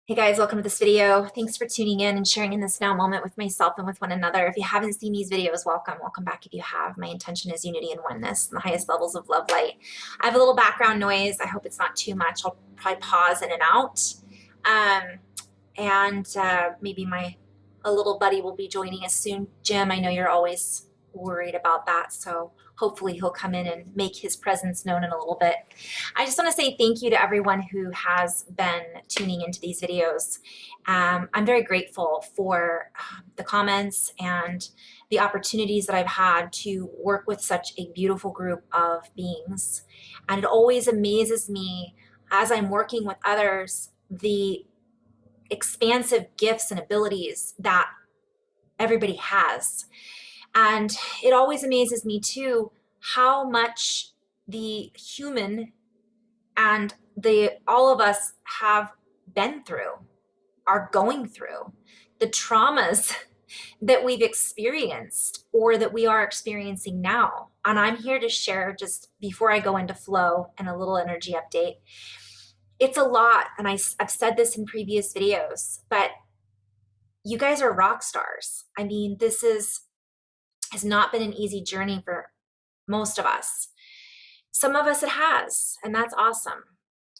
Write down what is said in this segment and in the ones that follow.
Hey guys, welcome to this video. Thanks for tuning in and sharing in this now moment with myself and with one another. If you haven't seen these videos, welcome. Welcome back if you have. My intention is unity and oneness and the highest levels of love light. I have a little background noise. I hope it's not too much. I'll probably pause in and out. Maybe a little buddy will be joining us soon. Jim, I know you're always worried about that, so hopefully he'll come in and make his presence known in a little bit. I just want to say thank you to everyone who has been tuning into these videos. I'm very grateful for the comments and the opportunities that I've had to work with such a beautiful group of beings. And it always amazes me as I'm working with others, the expansive gifts and abilities that everybody has. And it always amazes me too how much the human and all of us have been through, are going through, the traumas that we've experienced or that we are experiencing now. And I'm here to share, just before I go into flow and a little energy update. It's a lot, and I've said this in previous videos, but you guys are rock stars. I mean, has not been an easy journey for most of us. Some of us it has, and that's awesome.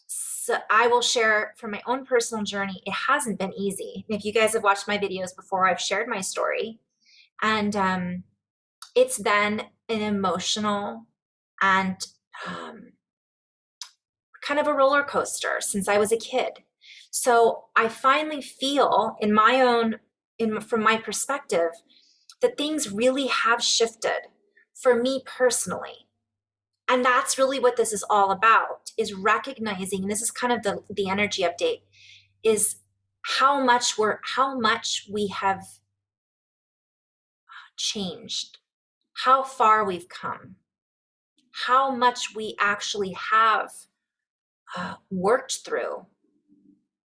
So I will share from my own personal journey, it hasn't been easy. If you guys have watched my videos before, I've shared my story. And it's been an emotional and kind of a roller coaster since I was a kid. So I finally feel from my perspective, that things really have shifted for me personally. And that's really what this is all about, is recognizing, and this is kind of the energy update, is how much we have changed, how far we've come, how much we actually have worked through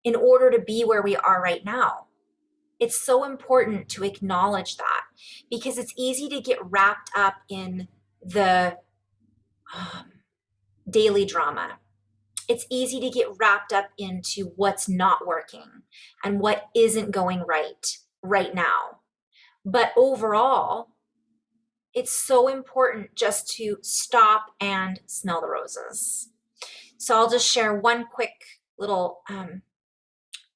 in order to be where we are right now. It's so important to acknowledge that, because it's easy to get wrapped up in the daily drama. It's easy to get wrapped up into what's not working and what isn't going right now. But overall, it's so important just to stop and smell the roses. So I'll just share one quick little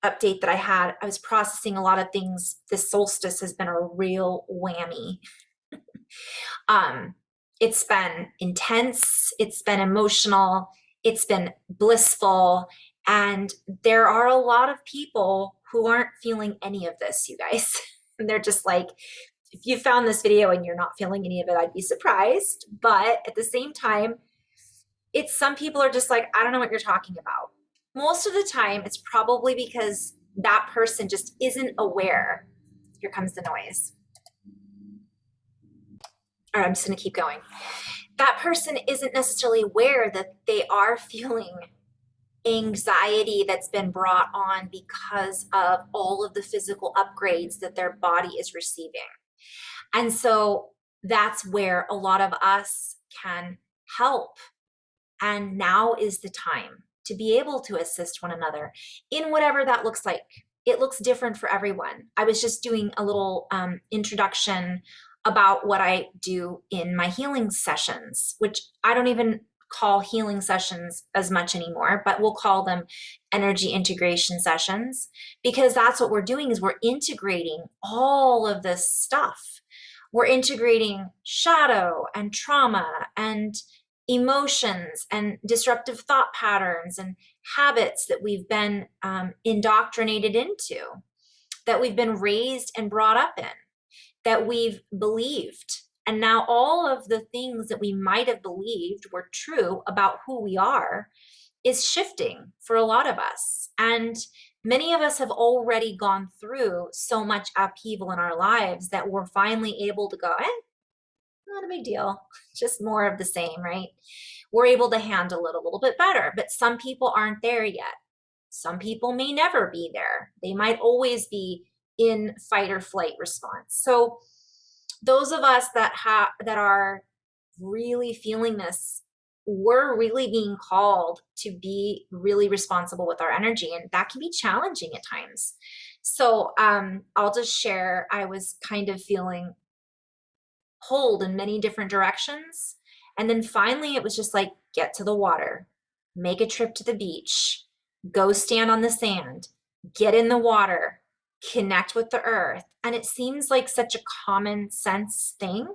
update that I had. I was processing a lot of things. This solstice has been a real whammy. It's been intense, it's been emotional, it's been blissful, and there are a lot of people who aren't feeling any of this, you guys. And they're just like, if you found this video and you're not feeling any of it, I'd be surprised. But at the same time, some people are just like, I don't know what you're talking about. Most of the time, it's probably because that person just isn't aware. Here comes the noise. All right, I'm just going to keep going. That person isn't necessarily aware that they are feeling anxiety that's been brought on because of all of the physical upgrades that their body is receiving. And so that's where a lot of us can help. And now is the time to be able to assist one another in whatever that looks like. It looks different for everyone. I was just doing a little introduction about what I do in my healing sessions, which I don't even call healing sessions as much anymore, but we'll call them energy integration sessions, because that's what we're doing, is we're integrating all of this stuff. We're integrating shadow and trauma and emotions and disruptive thought patterns and habits that we've been indoctrinated into, that we've been raised and brought up in, that we've believed. And now all of the things that we might have believed were true about who we are is shifting for a lot of us. And many of us have already gone through so much upheaval in our lives that we're finally able to go, not a big deal, just more of the same, right? We're able to handle it a little bit better, but some people aren't there yet. Some people may never be there. They might always be in fight or flight response. So those of us that are really feeling this we're really being called to be really responsible with our energy, and that can be challenging at times. So I'll just share, I was kind of feeling pulled in many different directions. And then finally, it was just like, get to the water, make a trip to the beach, go stand on the sand, get in the water, connect with the earth. And it seems like such a common sense thing.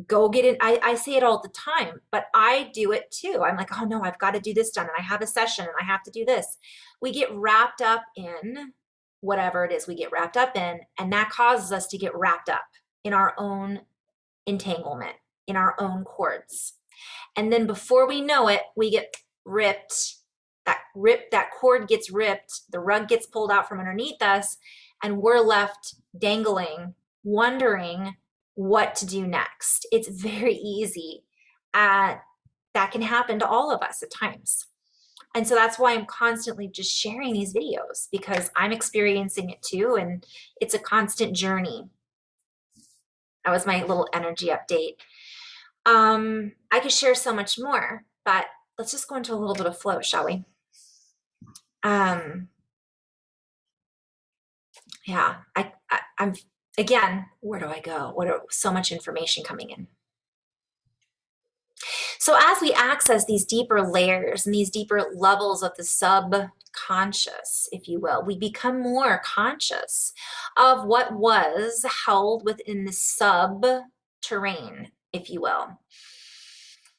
Go get it. I say it all the time, but I do it too. I'm like, oh no, I've got to do this done. And I have a session and I have to do this. We get wrapped up in whatever it is we get wrapped up in. And that causes us to get wrapped up in our own entanglement, in our own cords. And then before we know it, we get ripped. That cord gets ripped, the rug gets pulled out from underneath us, and we're left dangling, wondering what to do next. It's very easy. That can happen to all of us at times. And so that's why I'm constantly just sharing these videos, because I'm experiencing it too, and it's a constant journey. That was my little energy update. I could share so much more, but let's just go into a little bit of flow, shall we? Yeah, I'm again, where do I go? So much information coming in. So as we access these deeper layers and these deeper levels of the subconscious, if you will, we become more conscious of what was held within the subterranean, if you will.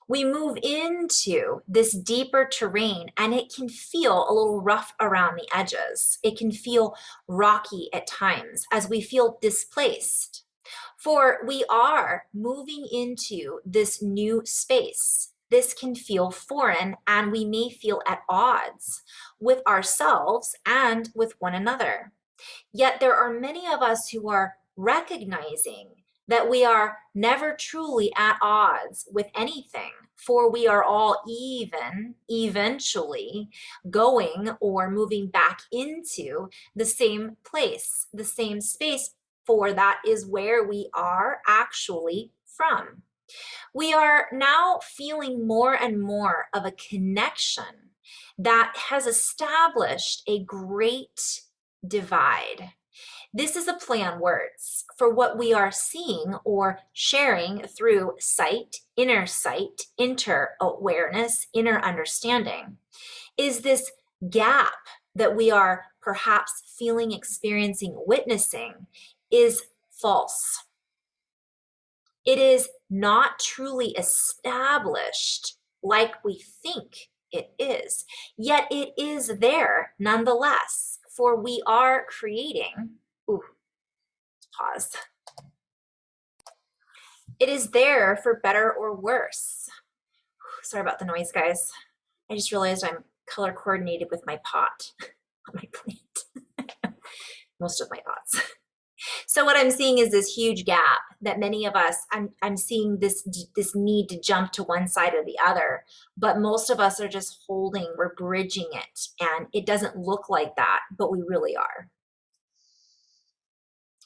We move into this deeper terrain, and it can feel a little rough around the edges. It can feel rocky at times as we feel displaced. For we are moving into this new space. This can feel foreign, and we may feel at odds with ourselves and with one another. Yet there are many of us who are recognizing that we are never truly at odds with anything, for we are all eventually going or moving back into the same place, the same space, for that is where we are actually from. We are now feeling more and more of a connection that has established a great divide. This is a play on words for what we are seeing or sharing through sight, inner awareness, inner understanding. Is this gap that we are perhaps feeling, experiencing, witnessing is false. It is not truly established like we think it is, yet it is there nonetheless, for we are creating. Pause. It is there for better or worse. Sorry about the noise, guys. I just realized I'm color coordinated with my pot on my plate. Most of my pots. So what I'm seeing is this huge gap that many of us, I'm seeing this need to jump to one side or the other, but most of us are just holding, we're bridging it, and it doesn't look like that, but we really are.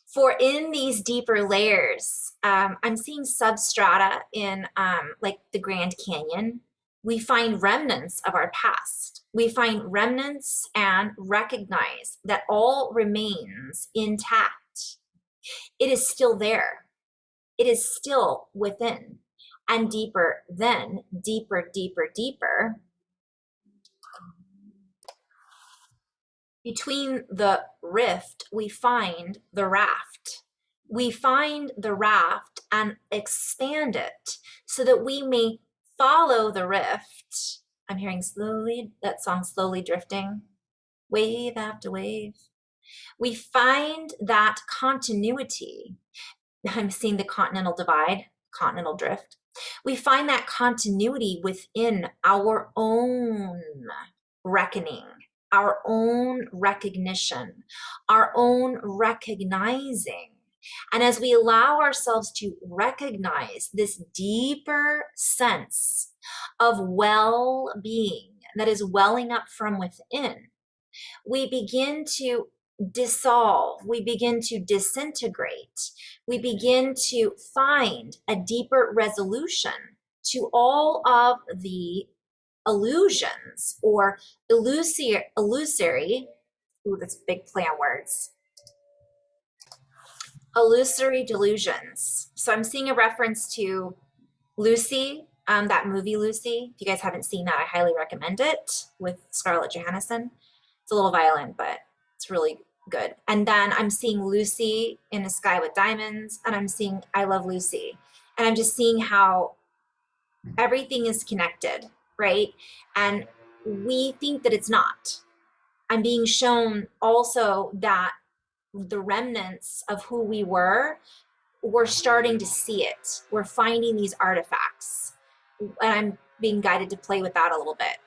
For in these deeper layers, I'm seeing substrata in like the Grand Canyon. We find remnants of our past. We find remnants and recognize that all remains intact. It is still there. It is still within. And deeper then, deeper, deeper, deeper, between the rift, we find the raft. We find the raft and expand it so that we may follow the rift. I'm hearing that song, Slowly Drifting, wave after wave. We find that continuity. I'm seeing the continental divide, continental drift. We find that continuity within our own reckoning, our own recognition, our own recognizing. And as we allow ourselves to recognize this deeper sense of well-being that is welling up from within, we begin to dissolve, we begin to disintegrate, we begin to find a deeper resolution to all of the illusions or illusory, ooh, that's big play on words, illusory delusions. So I'm seeing a reference to Lucy, that movie Lucy. If you guys haven't seen that, I highly recommend it with Scarlett Johansson. It's a little violent, but it's really good. And then I'm seeing Lucy in the Sky with Diamonds, and I'm seeing I Love Lucy. And I'm just seeing how everything is connected, right? And we think that it's not. I'm being shown also that the remnants of who we were, we're starting to see it. We're finding these artifacts. And I'm being guided to play with that a little bit.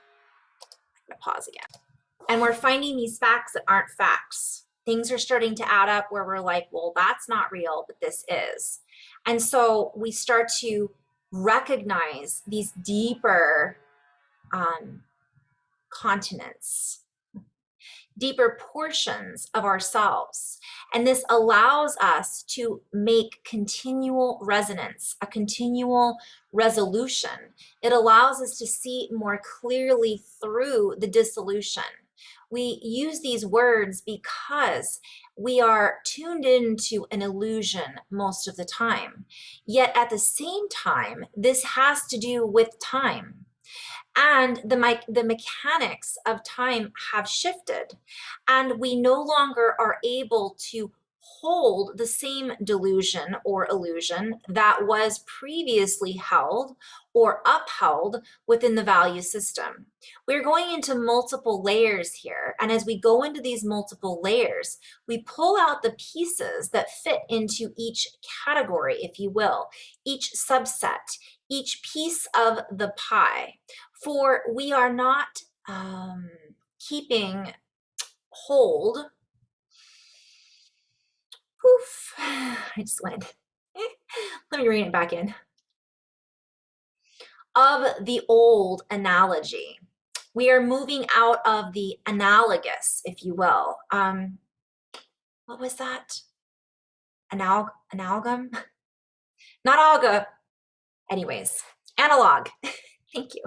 I'm gonna pause again. And we're finding these facts that aren't facts. Things are starting to add up where we're like, well, that's not real, but this is. And so we start to recognize these deeper continents, deeper portions of ourselves. And this allows us to make continual resonance, a continual resolution. It allows us to see more clearly through the dissolution. We use these words because we are tuned into an illusion most of the time. Yet at the same time, this has to do with time. And the mechanics of time have shifted, and we no longer are able to hold the same delusion or illusion that was previously held or upheld within the value system. We're going into multiple layers here, and as we go into these multiple layers, we pull out the pieces that fit into each category, if you will, each subset, each piece of the pie. For we are not keeping hold. Poof, I just went. Let me rein it back in. Of the old analogy. We are moving out of the analogous, if you will. What was that? Amalgam? Not alga. Anyways, analog. Thank you.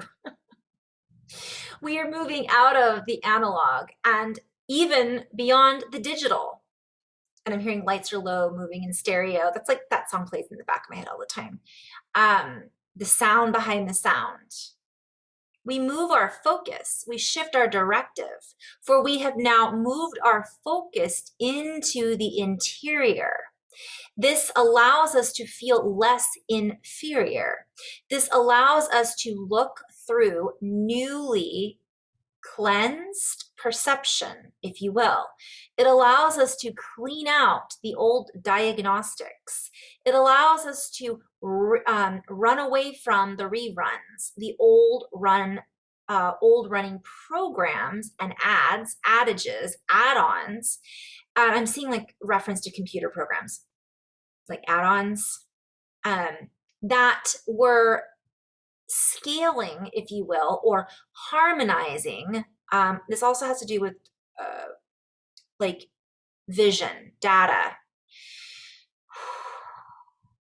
We are moving out of the analog and even beyond the digital. And I'm hearing lights are low, moving in stereo. That's like that song plays in the back of my head all the time. The sound behind the sound. We move our focus, we shift our directive, for we have now moved our focus into the interior. This allows us to feel less inferior. This allows us to look through newly cleansed perception, if you will. It allows us to clean out the old diagnostics. It allows us to run away from the reruns, the old running programs and adages, add-ons. I'm seeing like reference to computer programs, like add-ons that were scaling, if you will, or harmonizing. This also has to do with like vision, data,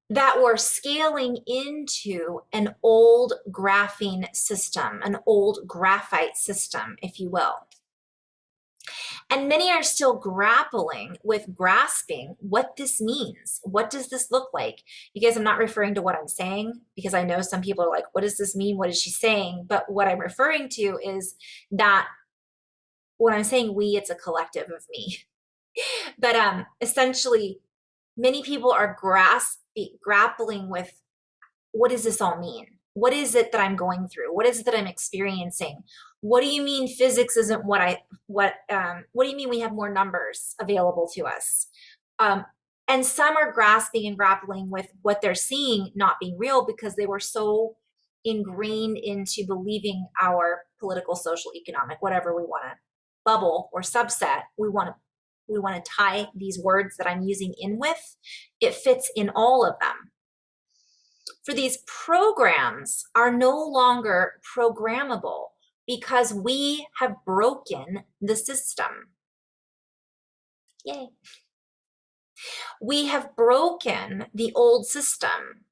that were scaling into an old graphene system, an old graphite system, if you will. And many are still grappling with grasping what this means. What does this look like? You guys, I'm not referring to what I'm saying because I know some people are like, what does this mean? What is she saying? But what I'm referring to is that when I'm saying we, it's a collective of me. But essentially, many people are grappling with what does this all mean? What is it that I'm going through? What is it that I'm experiencing? What do you mean physics isn't what do you mean we have more numbers available to us? And some are grasping and grappling with what they're seeing not being real because they were so ingrained into believing our political, social, economic, whatever we want to bubble or subset, we want to tie these words that I'm using in with. It fits in all of them. For these programs are no longer programmable because we have broken the system. Yay. We have broken the old system.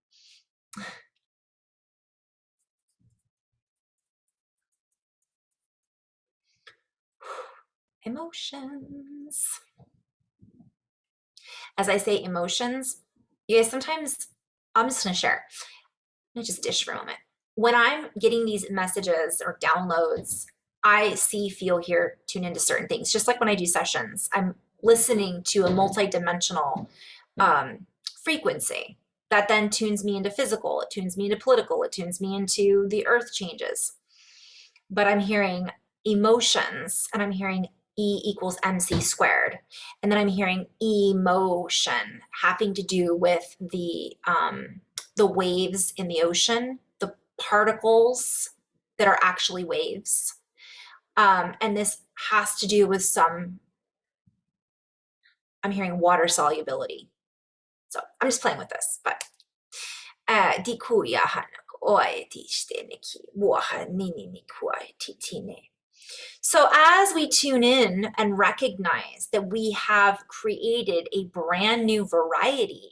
Emotions. As I say emotions, you guys, sometimes I'm just gonna share. I'm gonna just dish for a moment. When I'm getting these messages or downloads, I see, feel, hear, tune into certain things. Just like when I do sessions, I'm listening to a multidimensional frequency that then tunes me into physical, it tunes me into political, it tunes me into the earth changes. But I'm hearing emotions and I'm hearing E equals MC squared. And then I'm hearing emotion having to do with the waves in the ocean, the particles that are actually waves. And this has to do with I'm hearing water solubility. So I'm just playing with this, but so as we tune in and recognize that we have created a brand new variety,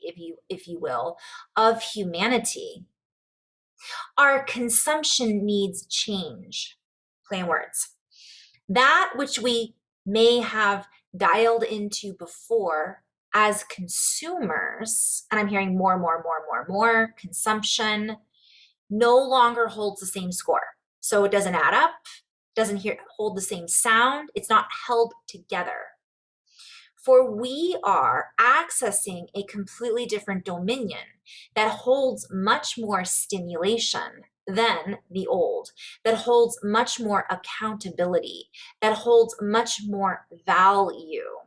if you will, of humanity, our consumption needs change. Plain words. That which we may have dialed into before as consumers, and I'm hearing more and more and more and more and more, consumption no longer holds the same score. So it doesn't add up, doesn't hold the same sound, it's not held together. For we are accessing a completely different dominion that holds much more stimulation than the old, that holds much more accountability, that holds much more value,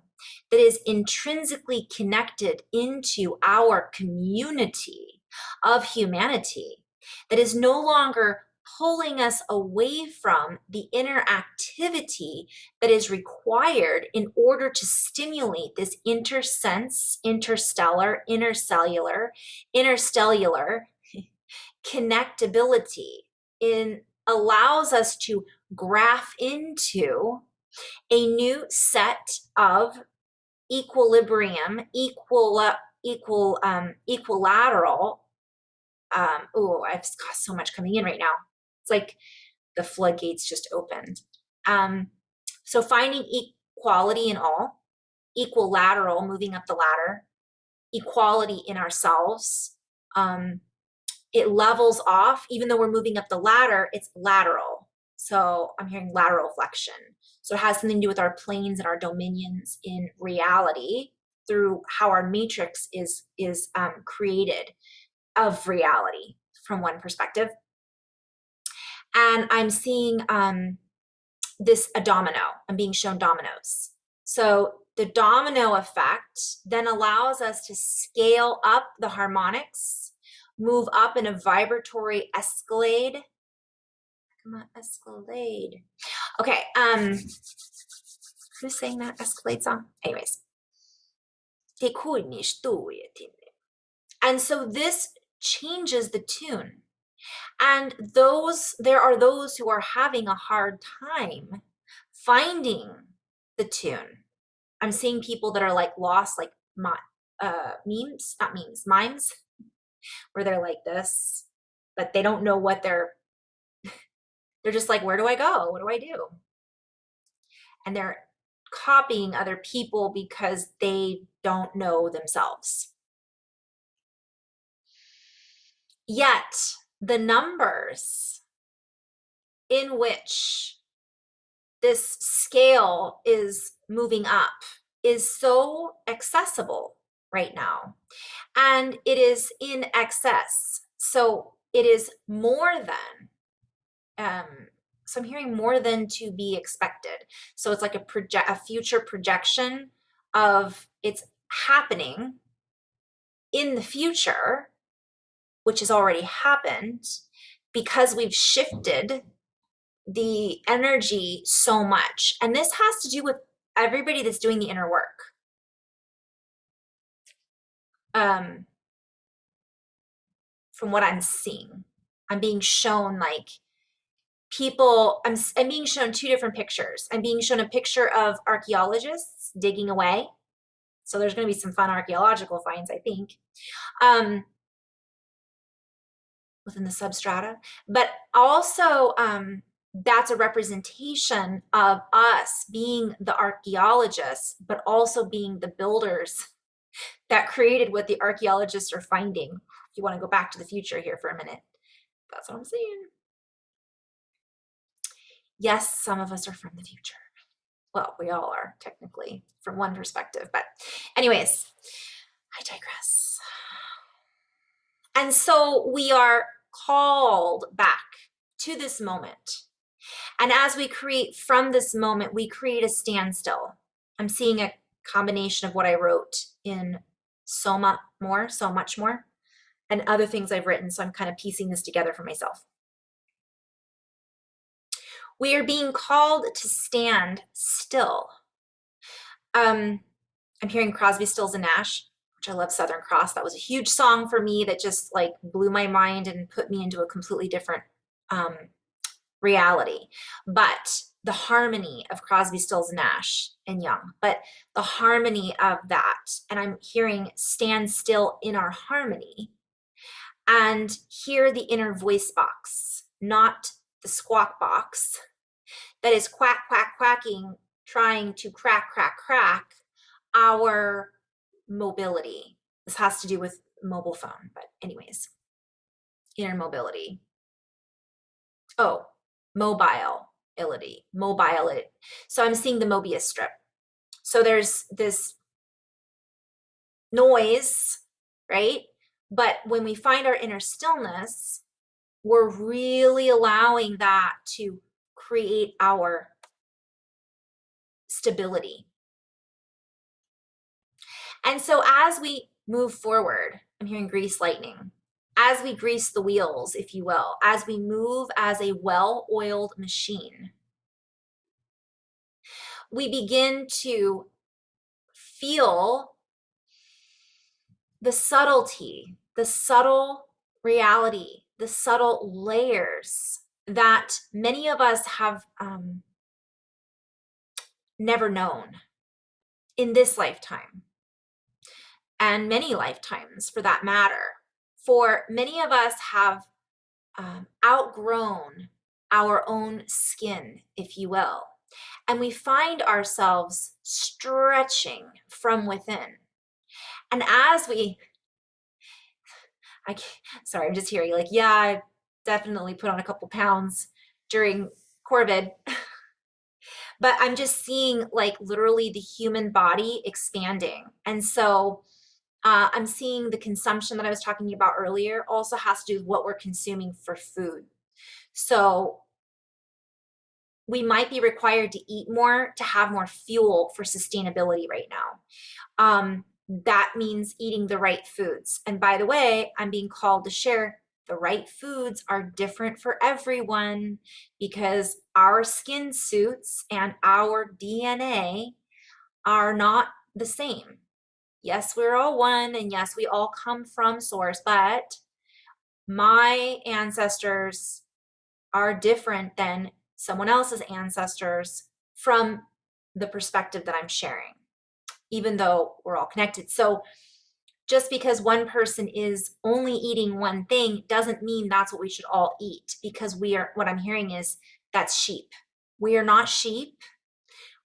that is intrinsically connected into our community of humanity, that is no longer pulling us away from the interactivity that is required in order to stimulate this intersense, interstellar, interstellar connectability. It allows us to graph into a new set of equilibrium, equilateral. I've got so much coming in right now. It's like the floodgates just opened. So finding equality in all, equilateral, moving up the ladder, equality in ourselves. It levels off, even though we're moving up the ladder, it's lateral. So I'm hearing lateral flexion. So it has something to do with our planes and our dominions in reality through how our matrix is created of reality from one perspective. And I'm seeing a domino. I'm being shown dominoes. So the domino effect then allows us to scale up the harmonics, move up in a vibratory escalade. Come on, escalade. Okay, who's saying that Escalade song? Anyways. And so this changes the tune. And there are those who are having a hard time finding the tune. I'm seeing people that are like lost, like mimes, where they're like this, but they don't know what they're just like, where do I go? What do I do? And they're copying other people because they don't know themselves. Yet the numbers in which this scale is moving up is so accessible right now, and it is in excess. So it is more than, so I'm hearing more than to be expected. So it's like a future projection of it's happening in the future, which has already happened because we've shifted the energy so much. And this has to do with everybody that's doing the inner work. From what I'm seeing, I'm being shown like people, I'm being shown two different pictures. I'm being shown a picture of archaeologists digging away. So there's going to be some fun archaeological finds, I think, within the substrata. But also that's a representation of us being the archaeologists, but also being the builders that created what the archaeologists are finding. If you want to go back to the future here for a minute, that's what I'm saying. Yes, some of us are from the future. Well, we all are technically from one perspective, but anyways, I digress. And so we are called back to this moment. And as we create from this moment, we create a standstill. I'm seeing a combination of what I wrote in so much more, and other things I've written. So I'm kind of piecing this together for myself. We are being called to stand still. I'm hearing Crosby, Stills and Nash, which I love. Southern Cross. That was a huge song for me that just like blew my mind and put me into a completely different reality. But the harmony of Crosby, Stills, Nash and Young, but the harmony of that, and I'm hearing stand still in our harmony and hear the inner voice box, not the squawk box that is quack, quack, quacking, trying to crack, crack, crack our mobility. This has to do with mobile phone, but anyways, inner mobility. Oh, mobility. So I'm seeing the Mobius strip. So there's this noise, right? But when we find our inner stillness, we're really allowing that to create our stability. And so as we move forward, I'm hearing grease lightning. As we grease the wheels, if you will, as we move as a well-oiled machine, we begin to feel the subtlety, the subtle reality, the subtle layers that many of us have never known in this lifetime, and many lifetimes for that matter. For many of us have outgrown our own skin, if you will, and we find ourselves stretching from within. And as we, sorry, I'm just hearing like, yeah, I definitely put on a couple pounds during COVID. But I'm just seeing like literally the human body expanding. And so I'm seeing the consumption that I was talking about earlier also has to do with what we're consuming for food. So we might be required to eat more to have more fuel for sustainability right now. That means eating the right foods. And by the way, I'm being called to share the right foods are different for everyone because our skin suits and our DNA are not the same. Yes, we're all one, and yes, we all come from source, but my ancestors are different than someone else's ancestors from the perspective that I'm sharing, even though we're all connected. So just because one person is only eating one thing doesn't mean that's what we should all eat, because what I'm hearing is that's sheep. We are not sheep.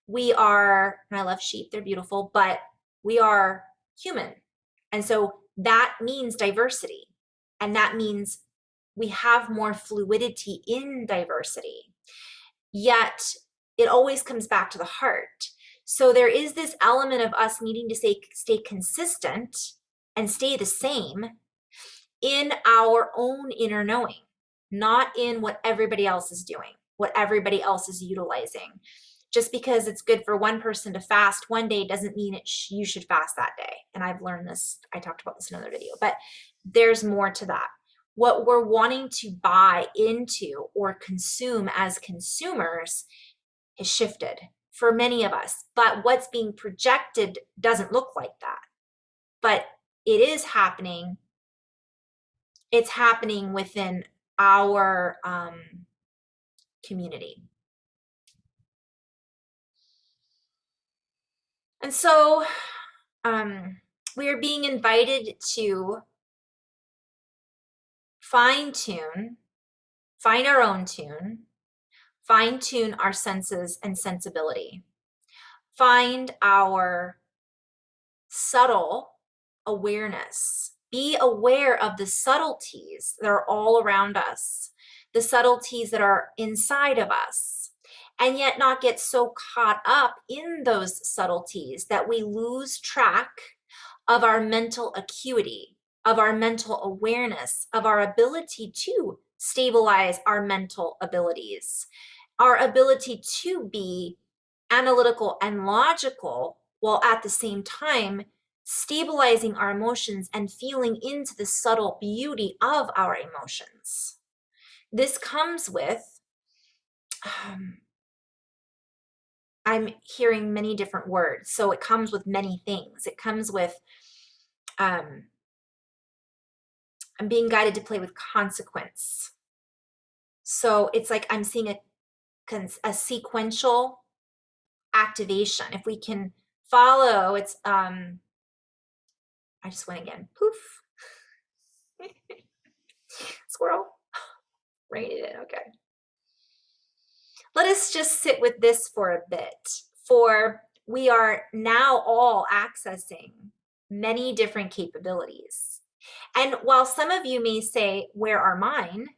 We are, and I love sheep, they're beautiful, but we are human. And so that means diversity. And that means we have more fluidity in diversity. Yet it always comes back to the heart. So there is this element of us needing to stay consistent and stay the same in our own inner knowing, not in what everybody else is doing, what everybody else is utilizing. Just because it's good for one person to fast one day doesn't mean you should fast that day. And I've learned this, I talked about this in another video, but there's more to that. What we're wanting to buy into or consume as consumers has shifted for many of us, but what's being projected doesn't look like that. But it is happening. It's happening within our community. And so we are being invited to find our own tune, fine tune our senses and sensibility, find our subtle awareness, be aware of the subtleties that are all around us, the subtleties that are inside of us, and yet not get so caught up in those subtleties that we lose track of our mental acuity, of our mental awareness, of our ability to stabilize our mental abilities, our ability to be analytical and logical while at the same time stabilizing our emotions and feeling into the subtle beauty of our emotions. This comes with, I'm hearing many different words. So it comes with many things. It comes with, I'm being guided to play with consequence. So it's like I'm seeing a sequential activation. If we can follow, it's, I just went again, poof. Squirrel, rein it in, okay. Let us just sit with this for a bit, for we are now all accessing many different capabilities. And while some of you may say, where are mine?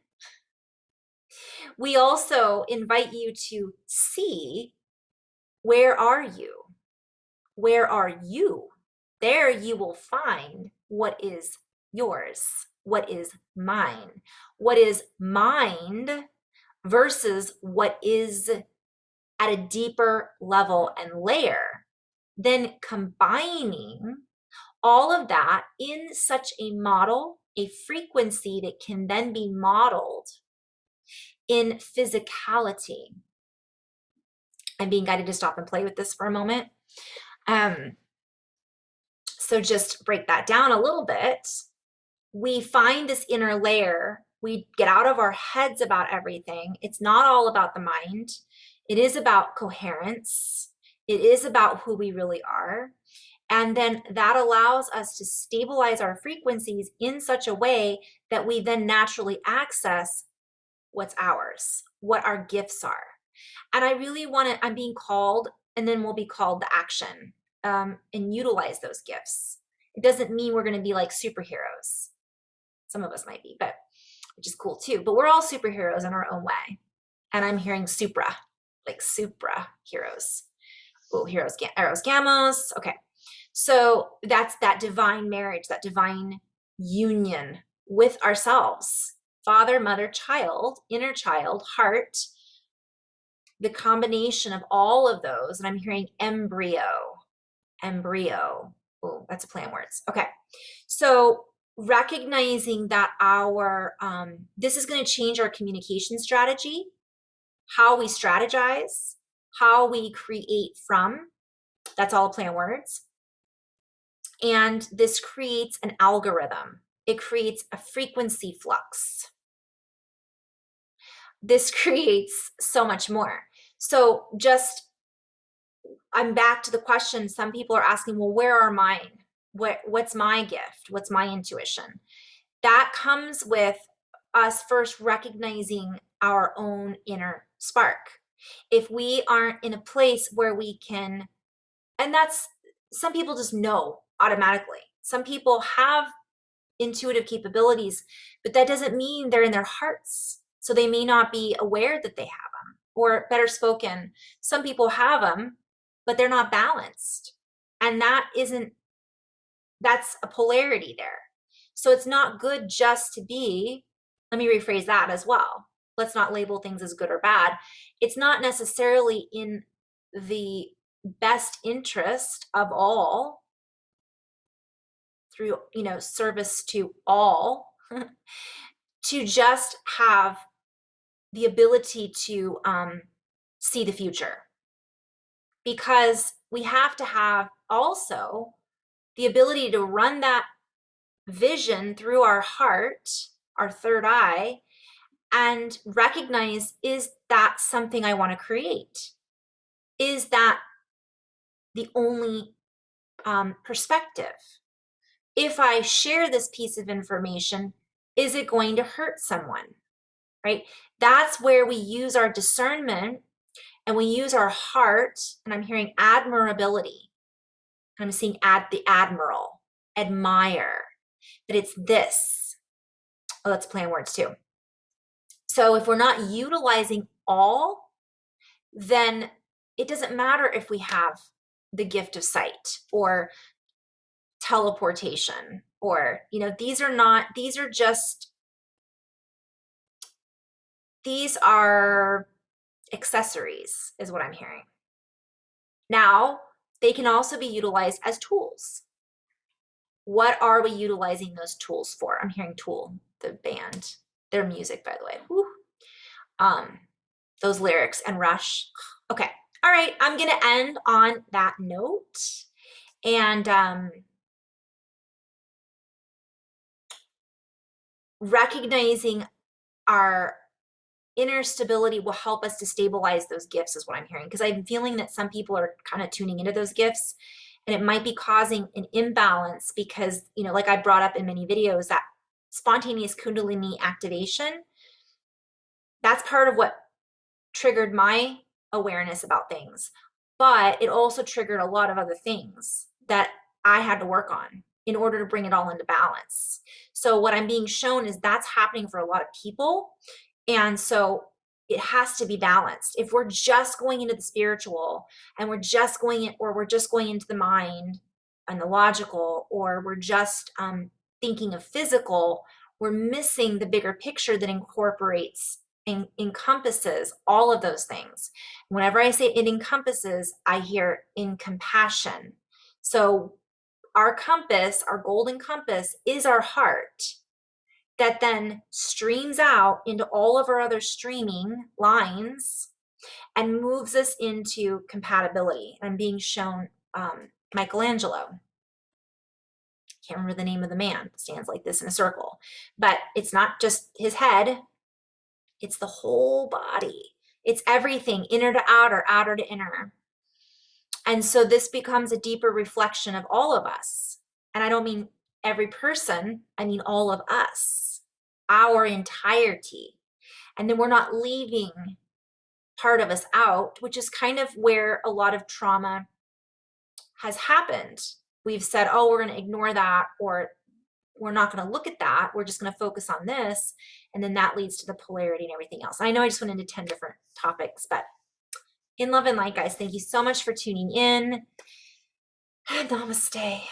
We also invite you to see, where are you? Where are you? There you will find what is yours, what is mine, what is mind versus what is at a deeper level and layer. Then combining all of that in such a model, a frequency that can then be modeled in physicality. I'm being guided to stop and play with this for a moment. So just break that down a little bit. We find this inner layer. We get out of our heads about everything. It's not all about the mind. It is about coherence. It is about who we really are. And then that allows us to stabilize our frequencies in such a way that we then naturally access what's ours, what our gifts are. And I really want to, I'm being called, and then we'll be called to action, and utilize those gifts. It doesn't mean we're going to be like superheroes. Some of us might be, but which is cool too. But we're all superheroes in our own way. And I'm hearing supra, like supra heroes. Oh, heroes, arrows, gamos. Okay. So that's that divine marriage, that divine union with ourselves, father, mother, child, inner child, heart, the combination of all of those. And I'm hearing embryo. Oh, that's a play on words. Okay. So recognizing that our, this is going to change our communication strategy, how we strategize, how we create from, that's all a play on words. And this creates an algorithm. It creates a frequency flux. This creates so much more. So just, I'm back to the question. Some people are asking, well, where are mine? What's my gift? What's my intuition? That comes with us first recognizing our own inner spark. If we aren't in a place where we can, and that's, some people just know automatically. Some people have intuitive capabilities, but that doesn't mean they're in their hearts. So they may not be aware that they have them, or better spoken, some people have them, but they're not balanced. And that's a polarity there. So it's not good just to be, let me rephrase that as well. Let's not label things as good or bad. It's not necessarily in the best interest of all, through, service to all, to just have the ability to see the future. Because we have to have also the ability to run that vision through our heart, our third eye, and recognize, is that something I want to create? Is that the only perspective? If I share this piece of information, is it going to hurt someone? right? That's where we use our discernment and we use our heart, and I'm hearing admirability. I'm seeing the admiral, admire, that it's this. Oh, that's playing words too. So if we're not utilizing all, then it doesn't matter if we have the gift of sight or teleportation or, you know, these are accessories is what I'm hearing. Now, they can also be utilized as tools. What are we utilizing those tools for? I'm hearing Tool, the band, their music, by the way. Woo. Those lyrics and Rush. Okay. All right. I'm going to end on that note. And recognizing our inner stability will help us to stabilize those gifts is what I'm hearing. Because I'm feeling that some people are kind of tuning into those gifts and it might be causing an imbalance because, you know, like I brought up in many videos, that spontaneous Kundalini activation, that's part of what triggered my awareness about things. But it also triggered a lot of other things that I had to work on in order to bring it all into balance. So what I'm being shown is that's happening for a lot of people. And so it has to be balanced. If we're just going into the spiritual and we're just going into the mind and the logical, or we're just thinking of physical, we're missing the bigger picture that incorporates and encompasses all of those things. Whenever I say it encompasses, I hear in compassion. So our compass, our golden compass, is our heart that then streams out into all of our other streaming lines and moves us into compatibility. I'm being shown Michelangelo. Can't remember the name of the man. Stands like this in a circle. But it's not just his head. It's the whole body. It's everything, inner to outer, outer to inner. And so this becomes a deeper reflection of all of us. And I don't mean every person, I mean all of us, our entirety. And then we're not leaving part of us out, which is kind of where a lot of trauma has happened. We've said, oh, we're going to ignore that, or we're not going to look at that. We're just going to focus on this. And then that leads to the polarity and everything else. I know I just went into 10 different topics, but in love and light, guys, thank you so much for tuning in. Namaste.